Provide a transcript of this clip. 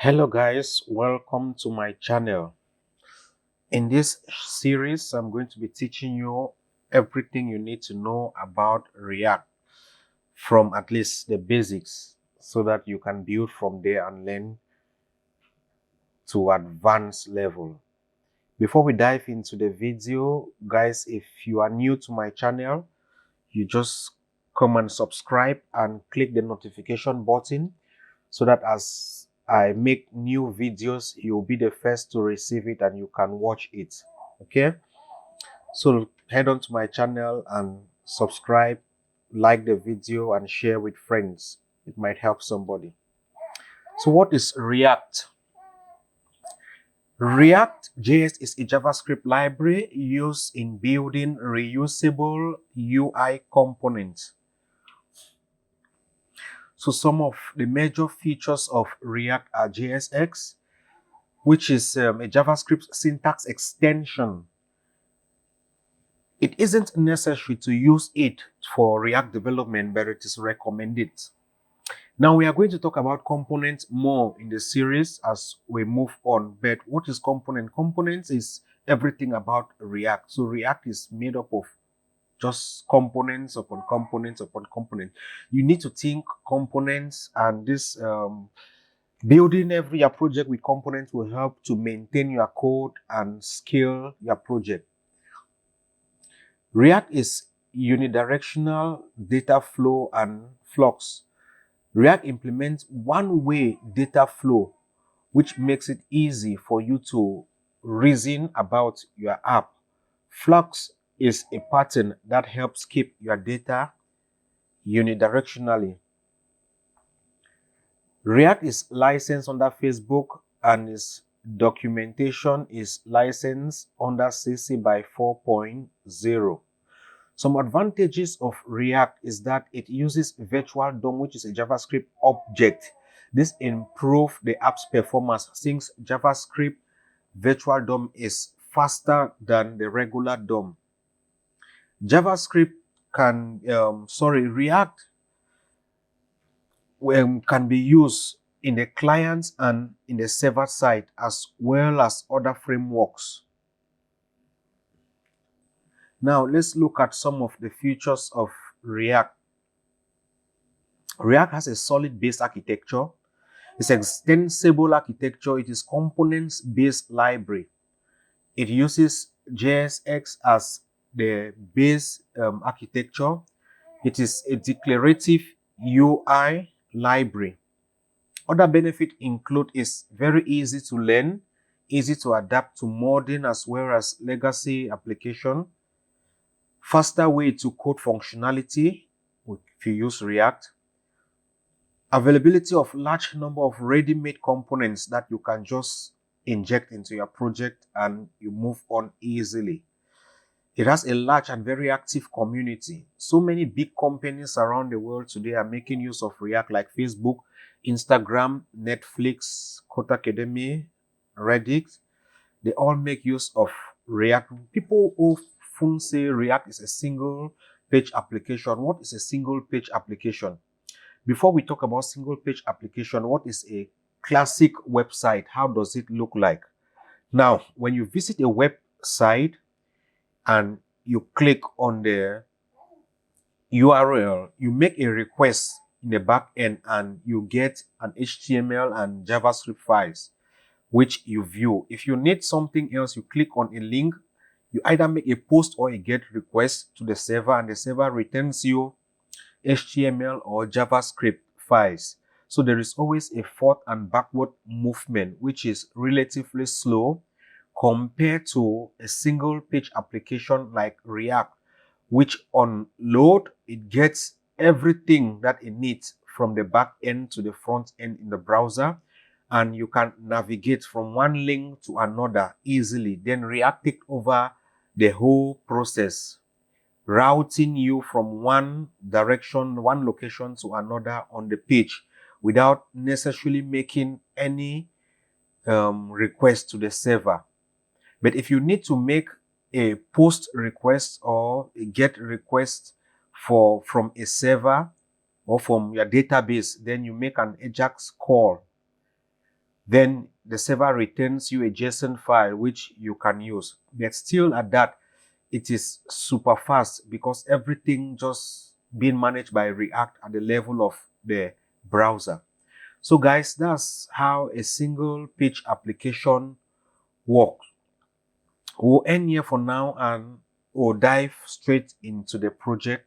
Hello guys, welcome to my channel. In this series, I'm going to be teaching you everything you need to know about React from at least the basics so that you can build from there and learn to advanced level. Before we dive into the video, guys, if you are new to my channel, you just come and subscribe and click the notification button so that as I make new videos, you'll be the first to receive it and you can watch it. Okay, so head on to my channel and subscribe, like the video and share with friends. It might help somebody. So what is React? React JS is a JavaScript library used in building reusable UI components. So some of the major features of React are JSX, which is a JavaScript syntax extension. It isn't necessary to use it for React development, but it is recommended. Now we are going to talk about components more in the series as we move on. But what is component? Components is everything about React. So React is made up of just components upon components upon components. You need to think components, and this building your project with components will help to maintain your code and scale your project. React is unidirectional data flow and flux. React implements one-way data flow, which makes it easy for you to reason about your app. Flux is a pattern that helps keep your data unidirectionally. React is licensed under Facebook and its documentation is licensed under CC by 4.0. Some advantages of React is that it uses virtual DOM, which is a JavaScript object. This improves the app's performance since JavaScript virtual DOM is faster than the regular DOM. React can be used in the client and in the server side as well as other frameworks. Now let's look at some of the features of React. React has a solid base architecture. It's extensible architecture. It is components-based library. It uses JSX as the base architecture. It is a declarative UI library. Other benefits include it's very easy to learn, easy to adapt to modern as well as legacy application, faster way to code functionality if you use React, availability of large number of ready-made components that you can just inject into your project and you move on easily. It has a large and very active community. So many big companies around the world today are making use of React, like Facebook, Instagram, Netflix, Code Academy, Reddit. They all make use of React. People often say React is a single page application. What is a single page application? Before we talk about single page application, what is a classic website? How does it look like? Now, when you visit a website and you click on the URL, you make a request in the back end and you get an HTML and JavaScript files, which you view. If you need something else, you click on a link. You either make a post or a GET request to the server, and the server returns you HTML or JavaScript files. So there is always a forward and backward movement, which is relatively slow compared to a single page application like React, which on load, it gets everything that it needs from the back end to the front end in the browser, and you can navigate from one link to another easily. Then React take over the whole process, routing you from one direction, one location to another on the page without necessarily making any request to the server. But if you need to make a post request or a GET request from a server or from your database, then you make an AJAX call. Then the server returns you a JSON file which you can use. But still at that, it is super fast because everything just being managed by React at the level of the browser. So guys, that's how a single page application works. We'll end here for now and we'll dive straight into the project